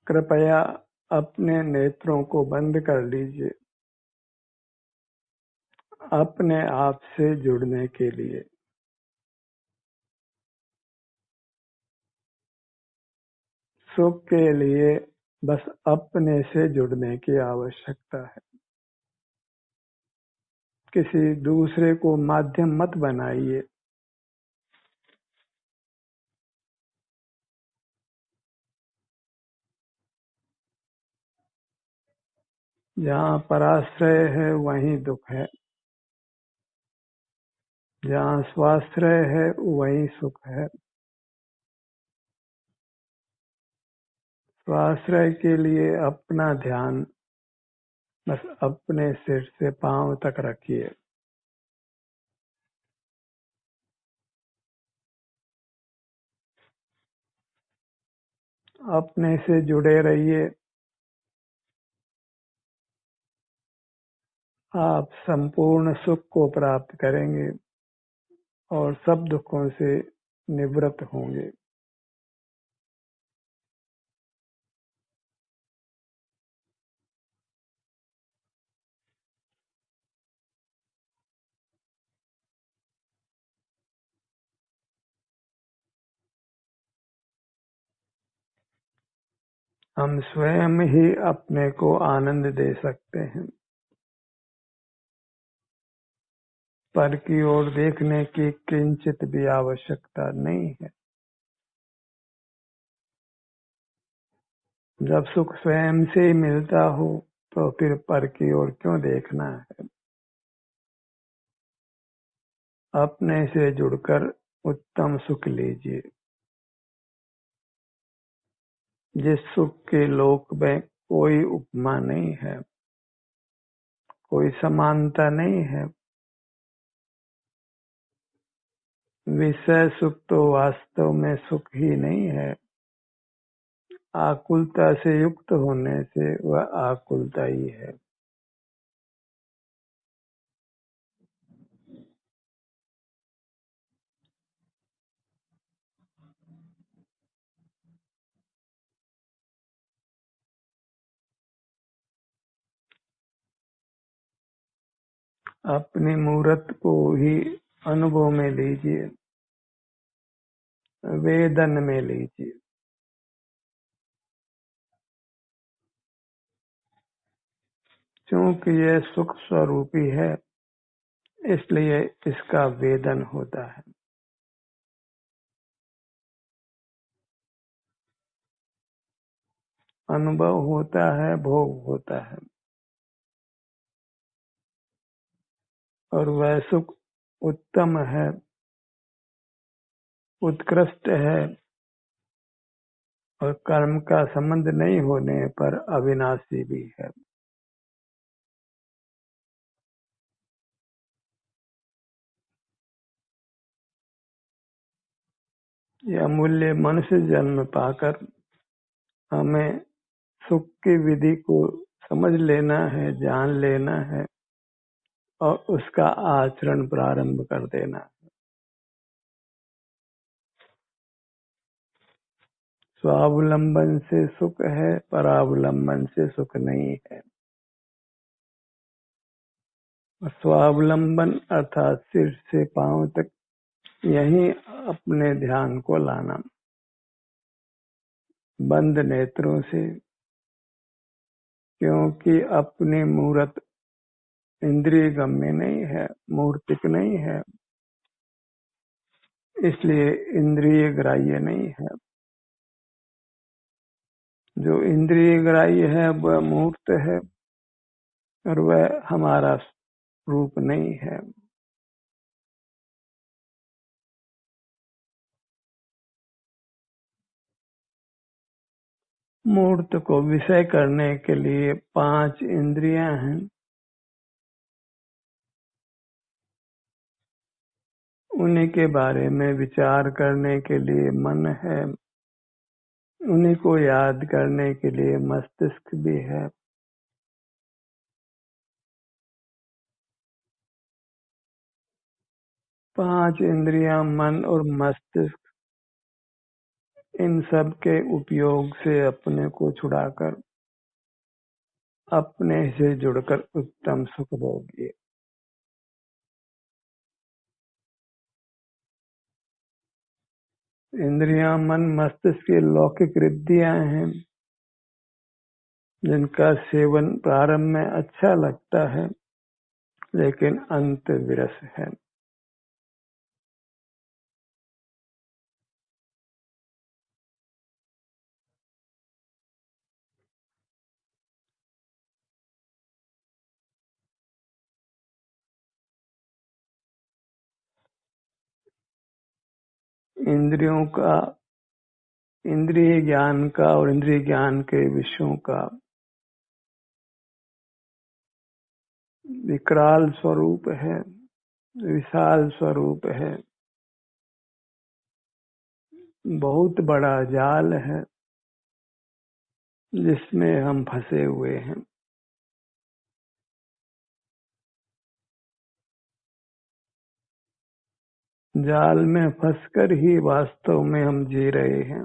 कृपया अपने नेत्रों को बंद कर लीजिए अपने आप से जुड़ने के लिए। सुख के लिए बस अपने से जुड़ने की आवश्यकता है। किसी दूसरे को माध्यम मत बनाइए। जहाँ पराश्रय है वहीं दुख है, जहाँ स्वाश्रय है वहीं सुख है। स्वाश्रय के लिए अपना ध्यान बस अपने सिर से पांव तक रखिए। अपने से जुड़े रहिए। आप संपूर्ण सुख को प्राप्त करेंगे और सब दुखों से निवृत्त होंगे। हम स्वयं ही अपने को आनंद दे सकते हैं। पर की ओर देखने की किंचित भी आवश्यकता नहीं है। जब सुख स्वयं से ही मिलता हो तो फिर पर की ओर क्यों देखना है। अपने से जुड़कर उत्तम सुख लीजिए। जिस सुख के लोक में कोई उपमा नहीं है, कोई समानता नहीं है। विषय सुख तो वास्तव में सुख ही नहीं है। आकुलता से युक्त होने से वह आकुलता ही है। अपनी मूर्त को ही अनुभव में लीजिए, वेदन में लीजिए। क्योंकि यह सुख स्वरूपी है, इसलिए इसका वेदन होता है। अनुभव होता है, भोग होता है, और वह सुख उत्तम है, उत्कृष्ट है, और कर्म का संबंध नहीं होने पर अविनाशी भी है। यह अमूल्य मनुष्य जन्म पाकर हमें सुख की विधि को समझ लेना है, जान लेना है और उसका आचरण प्रारंभ कर देना है। स्वावलंबन से सुख है, परावलंबन से सुख नहीं है। स्वावलंबन अर्थात सिर से पांव तक यहीं अपने ध्यान को लाना, बंद नेत्रों से। क्योंकि अपनी मूर्त इंद्रिय गम्य नहीं है, मूर्तिक नहीं है, इसलिए इंद्रिय ग्राह्य नहीं है। जो इंद्रिय ग्राह्य है वह मूर्त है और वह हमारा रूप नहीं है। मूर्त को विषय करने के लिए 5 इंद्रियां हैं। उन्हीं के बारे में विचार करने के लिए मन है। उन्हीं को याद करने के लिए मस्तिष्क भी है। पांच इंद्रियां, मन और मस्तिष्क, इन सब के उपयोग से अपने को छुड़ाकर अपने से जुड़कर उत्तम सुख भोगिए। इंद्रियां, मन, मस्तिष्क की लौकिक रिद्धियां हैं जिनका सेवन प्रारंभ में अच्छा लगता है लेकिन अंत विरस है। इंद्रियों का, इंद्रिय ज्ञान का और इंद्रिय ज्ञान के विषयों का विकराल स्वरूप है, विशाल स्वरूप है, बहुत बड़ा जाल है जिसमें हम फंसे हुए हैं। जाल में फंसकर ही वास्तव में हम जी रहे हैं।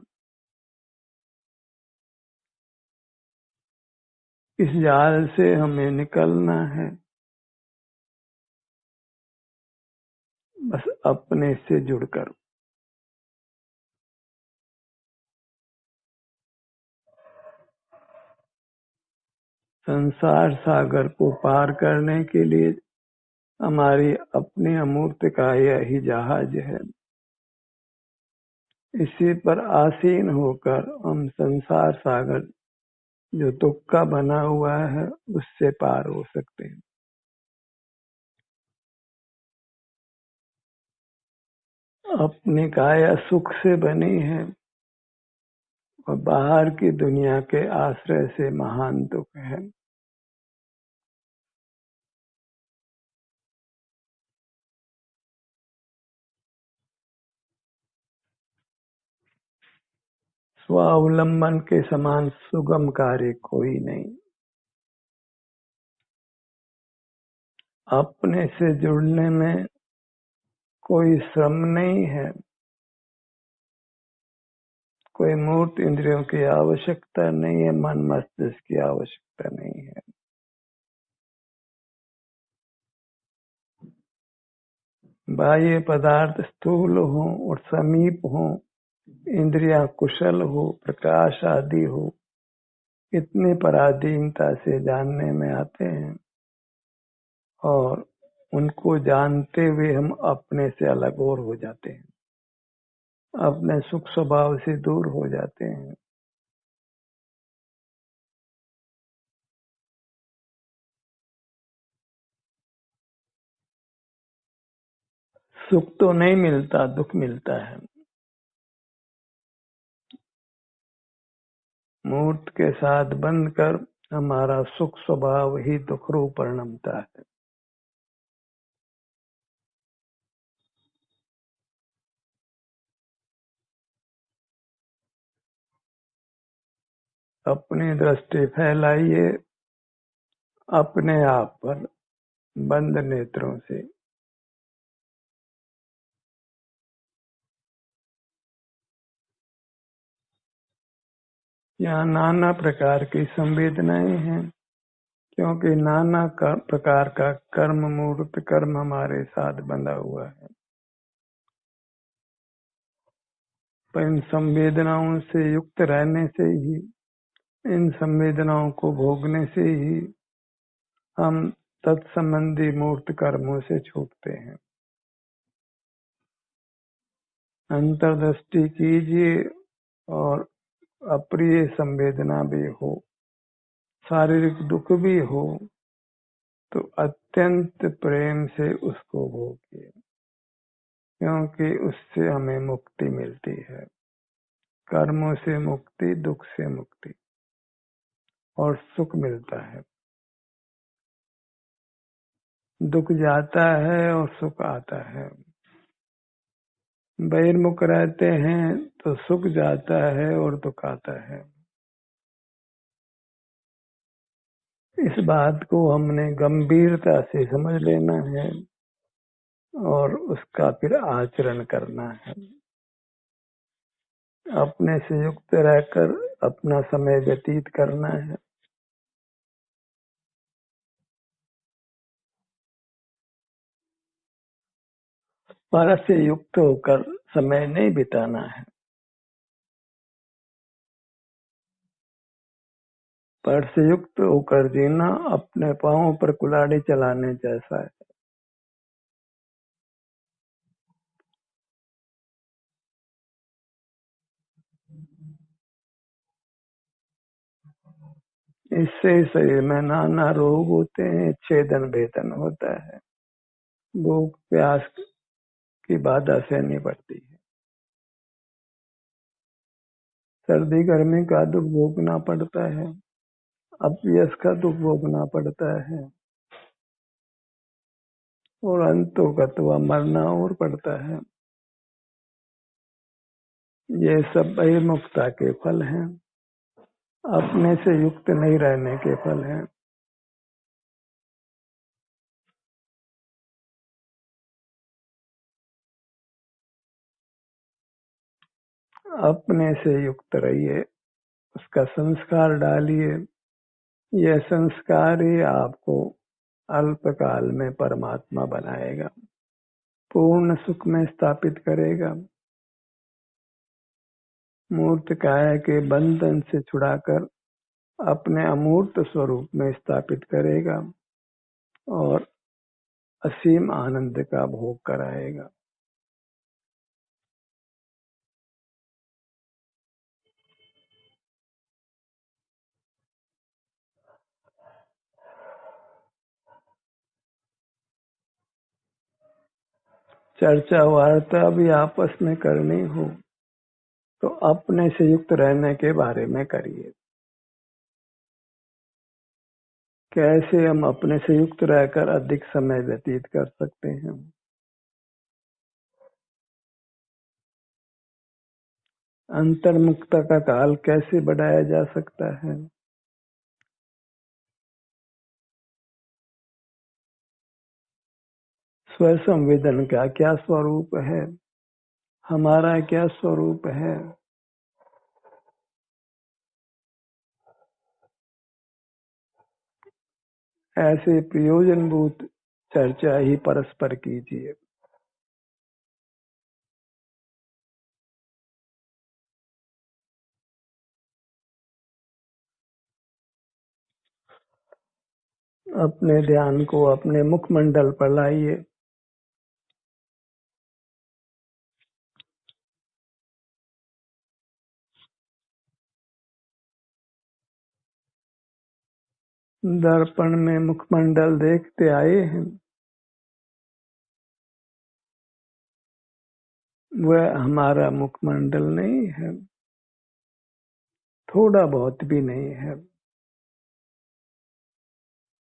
इस जाल से हमें निकलना है, बस अपने से जुड़कर। संसार सागर को पार करने के लिए हमारी अपनी अमूर्त काया ही जहाज है। इसी पर आसीन होकर हम संसार सागर जो दुख का बना हुआ है उससे पार हो सकते हैं। अपनी काया सुख से बनी है और बाहर की दुनिया के आश्रय से महान दुख है। स्वावलंबन के समान सुगम कार्य कोई नहीं। अपने से जुड़ने में कोई श्रम नहीं है, कोई मूर्त इंद्रियों की आवश्यकता नहीं है, मन मस्तिष्क की आवश्यकता नहीं है। बाह्य पदार्थ स्थूल हो और समीप हो, इंद्रियां कुशल हो, प्रकाश आदि हो, इतने पराधीनता से जानने में आते हैं और उनको जानते हुए हम अपने से अलग और हो जाते हैं, अपने सुख स्वभाव से दूर हो जाते हैं। सुख तो नहीं मिलता, दुख मिलता है। मूर्त के साथ बंध कर हमारा सुख स्वभाव ही दुख रूप परिणमता है। अपनी दृष्टि फैलाइए अपने आप पर बंद नेत्रों से। यहाँ नाना प्रकार की संवेदनाएं हैं, क्योंकि नाना प्रकार का कर्म, मूर्त कर्म हमारे साथ बंधा हुआ है। पर इन संवेदनाओं से युक्त रहने से ही, इन संवेदनाओं को भोगने से ही हम तत्संबंधी मूर्त कर्मों से छूटते हैं। अंतर्दृष्टि कीजिए और अप्रिय संवेदना भी हो, शारीरिक दुख भी हो, तो अत्यंत प्रेम से उसको भोगिए, क्योंकि उससे हमें मुक्ति मिलती है। कर्मों से मुक्ति, दुख से मुक्ति और सुख मिलता है। दुख जाता है और सुख आता है। बहिर्मुख रहते हैं तो सुख जाता है और दुख आता है। इस बात को हमने गंभीरता से समझ लेना है और उसका फिर आचरण करना है। अपने से युक्त रहकर अपना समय व्यतीत करना है। पर से युक्त होकर समय नहीं बिताना है। पर से युक्त होकर जीना अपने पांवों पर कुल्हाड़ी चलाने जैसा है। इससे शरीर में नाना रोग होते हैं, छेदन भेदन होता है, भूख प्यास की बाधा सहनी पड़ती है, सर्दी गर्मी का दुख भोगना पड़ता है, अपयश का दुख भोगना पड़ता है और अंतोगत्वा मरना और पड़ता है। ये सब बहिर्मुखता के फल हैं, अपने से युक्त नहीं रहने के फल हैं। अपने से युक्त रहिए, उसका संस्कार डालिए। यह संस्कार ही आपको अल्पकाल में परमात्मा बनाएगा, पूर्ण सुख में स्थापित करेगा, मूर्त काया के बंधन से छुड़ाकर अपने अमूर्त स्वरूप में स्थापित करेगा और असीम आनंद का भोग कराएगा। चर्चा वार्ता भी आपस में करनी हो तो अपने से युक्त रहने के बारे में करिए। कैसे हम अपने से युक्त रहकर अधिक समय व्यतीत कर सकते हैं। अंतर्मुखता का काल कैसे बढ़ाया जा सकता है। स्व संवेदन का क्या स्वरूप है, हमारा क्या स्वरूप है। ऐसे प्रयोजनभूत चर्चा ही परस्पर कीजिए। अपने ध्यान को अपने मुखमंडल पर लाइए। दर्पण में मुखमंडल देखते आए हैं, वह हमारा मुखमंडल नहीं है, थोड़ा बहुत भी नहीं है।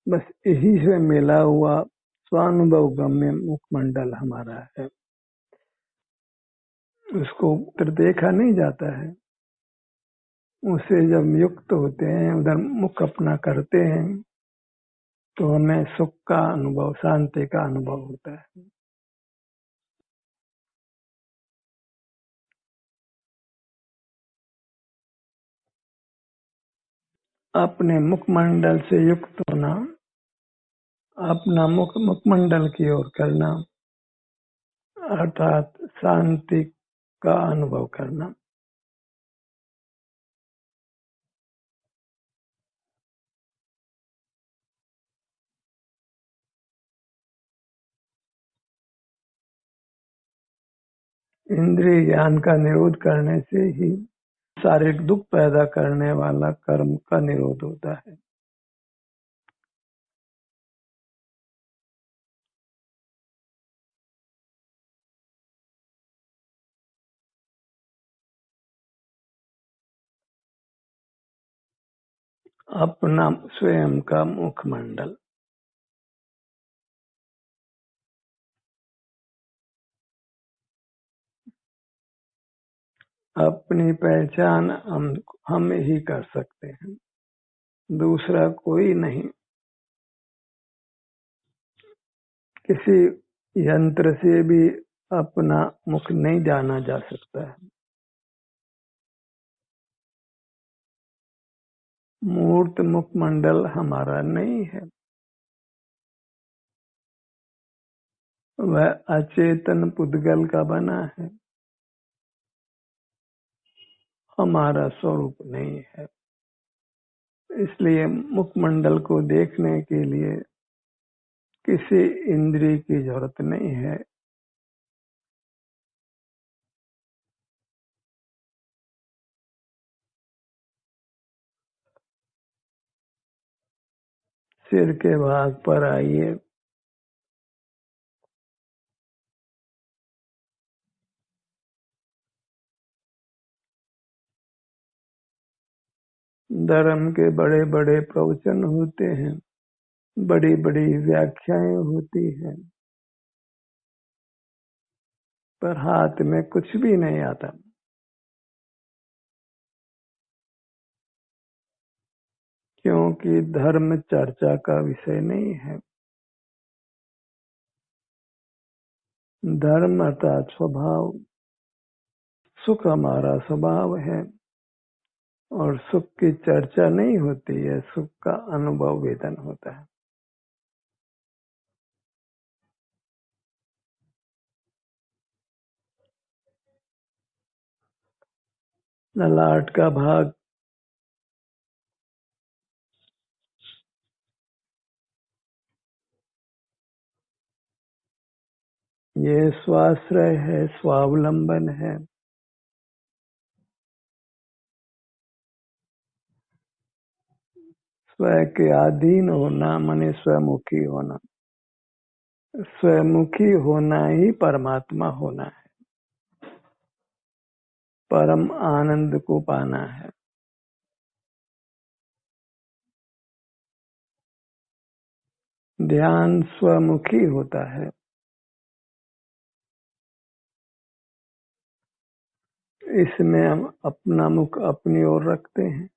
बस यही से मिला हुआ स्वानुभव गम्य मुखमंडल हमारा है। उसको उधर देखा नहीं जाता है। उसे जब युक्त होते हैं, उधर मुख अपना करते हैं, तो हमें सुख का अनुभव, शांति का अनुभव होता है। अपने मुखमंडल से युक्त होना, अपना मुखमंडल की ओर करना, अर्थात शांति का अनुभव करना। इंद्रिय ज्ञान का निरोध करने से ही शारीरिक दुख पैदा करने वाला कर्म का निरोध होता है। अपना स्वयं का मुखमंडल, अपनी पहचान हम ही कर सकते हैं, दूसरा कोई नहीं। किसी यंत्र से भी अपना मुख नहीं जाना जा सकता है। मूर्त मुखमंडल हमारा नहीं है, वह अचेतन पुद्गल का बना है, हमारा स्वरूप नहीं है। इसलिए मुखमंडल को देखने के लिए किसी इंद्रिय की जरूरत नहीं है। सिर के भाग पर आइए। धर्म के बड़े बड़े प्रवचन होते हैं, बड़ी बड़ी व्याख्याएं होती हैं, पर हाथ में कुछ भी नहीं आता, क्योंकि धर्म चर्चा का विषय नहीं है। धर्म अर्थात स्वभाव, सुख हमारा स्वभाव है और सुख की चर्चा नहीं होती है, सुख का अनुभव वेदन होता है। ललाट का भाग, ये स्वाश्रय है, स्वावलंबन है। स्व के अधीन होना माने स्वमुखी होना। स्वमुखी होना ही परमात्मा होना है, परम आनंद को पाना है। ध्यान स्वमुखी होता है, इसमें हम अपना मुख अपनी ओर रखते हैं।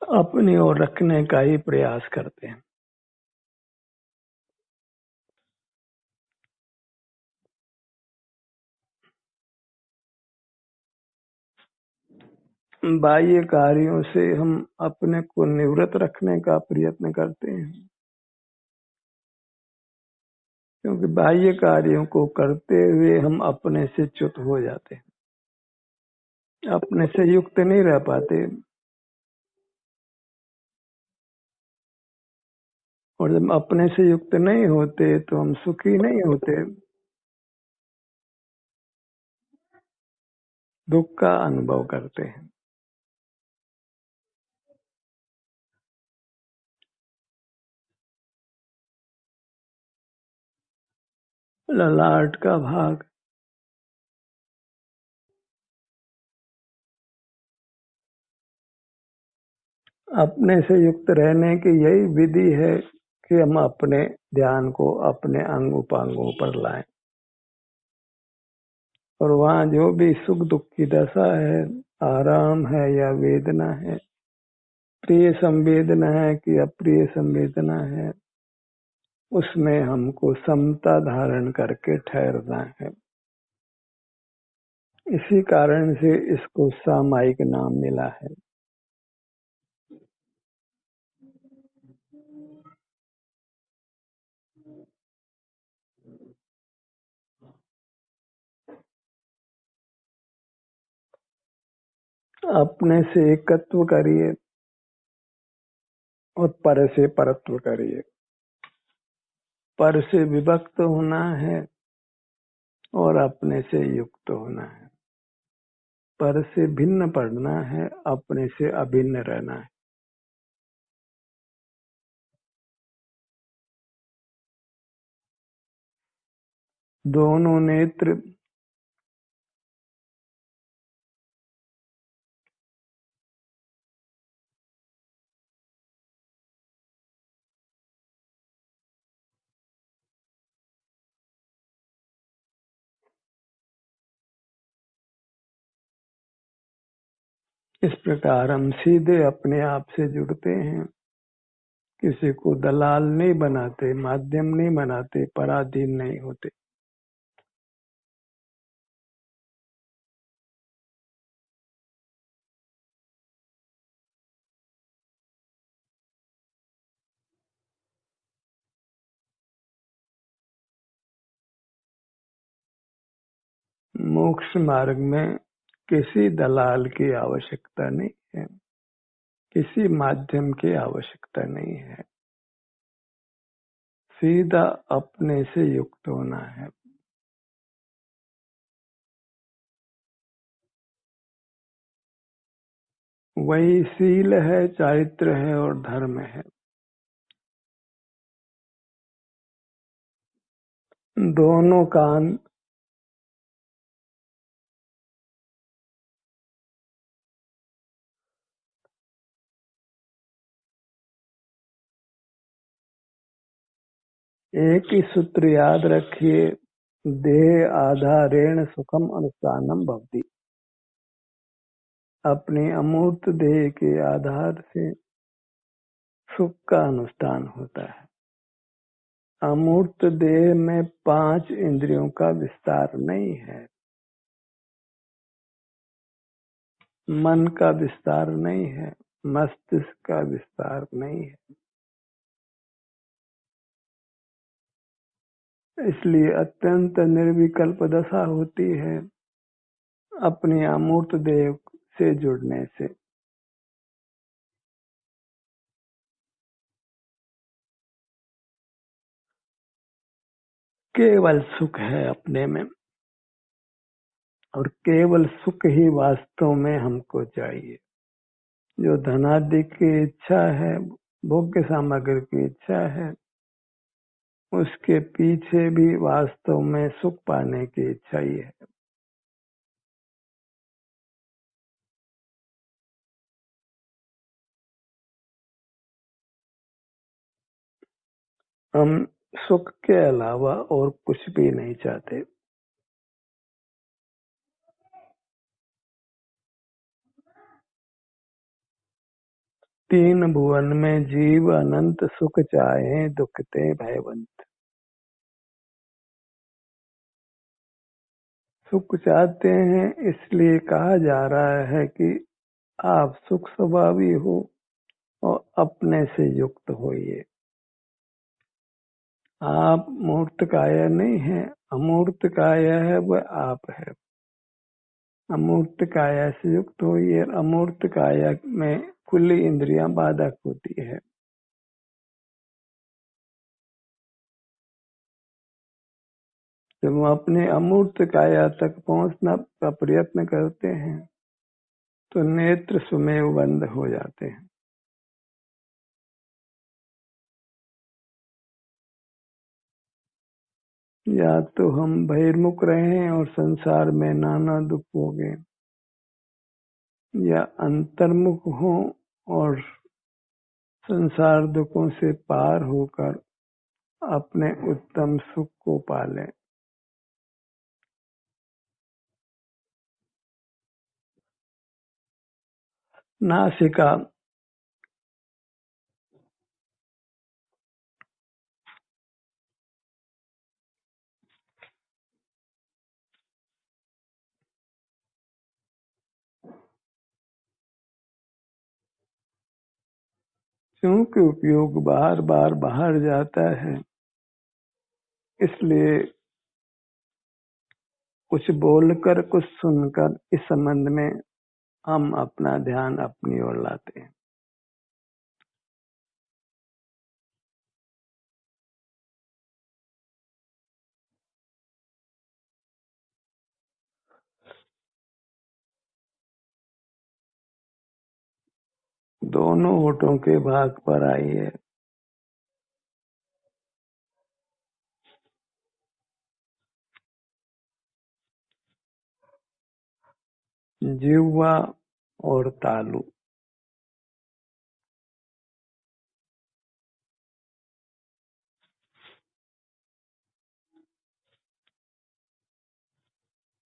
अपनी ओर रखने का ही प्रयास करते हैं। बाह्य कार्यों से हम अपने को निवृत्त रखने का प्रयत्न करते हैं, क्योंकि बाह्य कार्यों को करते हुए हम अपने से च्युत हो जाते हैं, अपने से युक्त नहीं रह पाते। और जब अपने से युक्त नहीं होते तो हम सुखी नहीं होते, दुख का अनुभव करते हैं। ललाट का भाग, अपने से युक्त रहने की यही विधि है कि हम अपने ध्यान को अपने अंग उपांगों पर लाएं, और वहाँ जो भी सुख दुख की दशा है, आराम है या वेदना है, प्रिय संवेदना है कि अप्रिय संवेदना है, उसमें हमको समता धारण करके ठहरना है। इसी कारण से इसको सामायिक नाम मिला है। अपने से एकत्व करिए और पर से परत्व करिए। पर से विभक्त होना है और अपने से युक्त होना है। पर से भिन्न पढ़ना है, अपने से अभिन्न रहना है। दोनों नेत्र इस प्रकार हम सीधे अपने आप से जुड़ते हैं, किसी को दलाल नहीं बनाते, माध्यम नहीं बनाते, पराधीन नहीं होते। मोक्ष मार्ग में किसी दलाल की आवश्यकता नहीं है, किसी माध्यम की आवश्यकता नहीं है, सीधा अपने से युक्त होना है। वही शील है, चारित्र है और धर्म है। दोनों कान एक ही सूत्र याद रखिए, देह आधारेण सुखम अनुष्ठानम भवति। अपनी अमूर्त देह के आधार से सुख का अनुष्ठान होता है। अमूर्त देह में 5 इंद्रियों का विस्तार नहीं है, मन का विस्तार नहीं है, मस्तिष्क का विस्तार नहीं है। इसलिए अत्यंत निर्विकल्प दशा होती है अपनी अमूर्त देह से जुड़ने से। केवल सुख है अपने में, और केवल सुख ही वास्तव में हमको चाहिए। जो धनादि की इच्छा है, भोग्य सामग्री की इच्छा है, उसके पीछे भी वास्तव में सुख पाने की इच्छा ही है। हम सुख के अलावा और कुछ भी नहीं चाहते। तीन भुवन में जीव अनंत सुख चाहे, दुखते भयवंत। सुख चाहते हैं, इसलिए कहा जा रहा है कि आप सुख स्वभावी हो और अपने से युक्त होइए। आप मूर्त काया नहीं है, अमूर्त काया है, वह आप है। अमूर्त काया से युक्त होइए। अमूर्त काया में खुली इंद्रियां बाधक होती है। जब हम अपने अमूर्त काया तक पहुंचना का प्रयत्न करते हैं तो नेत्र सुमेव बंद हो जाते हैं। या तो हम बहिर्मुख रहे और संसार में नाना दुख भोगे, या अंतर्मुख हो और संसार दुखों से पार होकर अपने उत्तम सुख को पालें। नासिका क्योंकि उपयोग बार बार बाहर जाता है, इसलिए कुछ बोलकर कुछ सुनकर इस संबंध में हम अपना ध्यान अपनी ओर लाते हैं। दोनों होठों के भाग पर आइए। जिह्वा और तालु।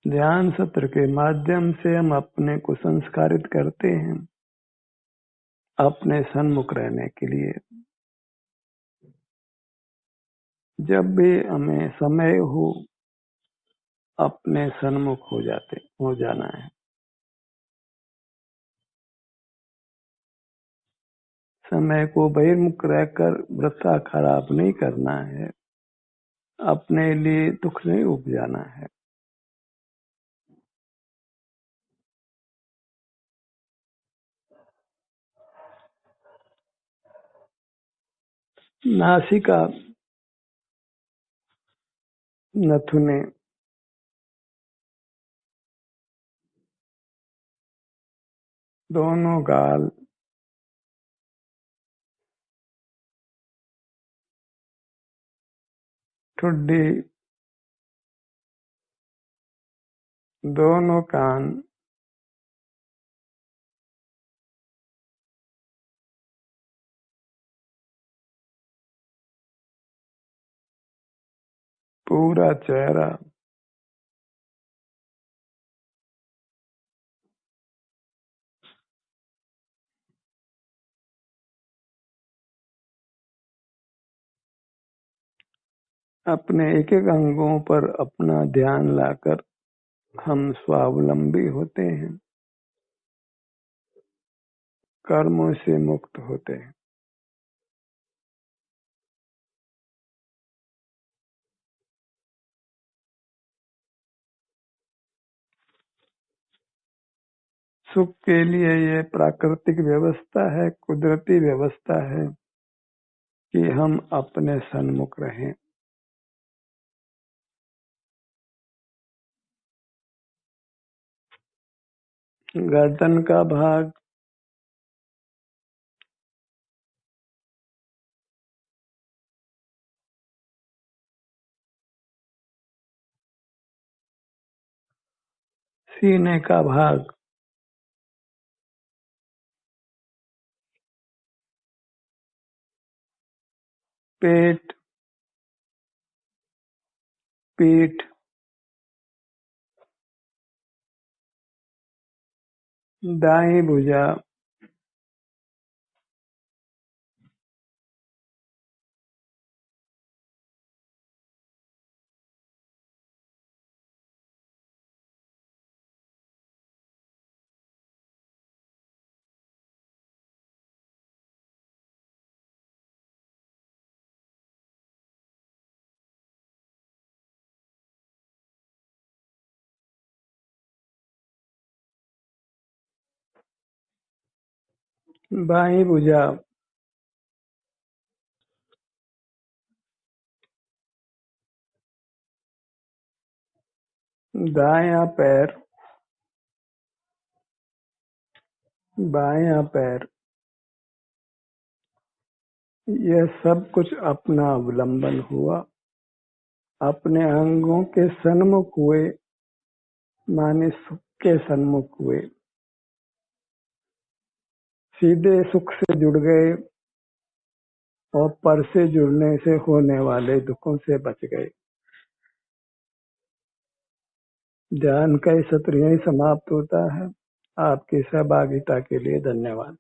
ध्यान सत्र के माध्यम से हम अपने को संस्कारित करते हैं अपने सन्मुख रहने के लिए। जब भी हमें समय हो, अपने सन्मुख हो जाना है। समय को बहिर्मुख रहकर वृथा खराब नहीं करना है, अपने लिए दुख नहीं उपजाना है। नासिका, नथुने, दोनों गाल, ठुड्डी, दोनों कान, पूरा चेहरा, अपने एक एक अंगों पर अपना ध्यान लाकर हम स्वावलंबी होते हैं, कर्मों से मुक्त होते हैं। सुख के लिए ये प्राकृतिक व्यवस्था है, कुदरती व्यवस्था है कि हम अपने सन्मुख रहें। गर्दन का भाग, सीने का भाग, पेट, पीठ, दाईं भुजा, बाईं भुजा, दायां पैर, बायां पैर, यह सब कुछ अपना अवलंबन हुआ, अपने अंगों के सन्मुख हुए, माने सुख के सन्मुख हुए, सीधे सुख से जुड़ गए और पर से जुड़ने से होने वाले दुखों से बच गए। ध्यान का ये सत्र यहीं समाप्त होता है। आपकी सहभागिता के लिए धन्यवाद।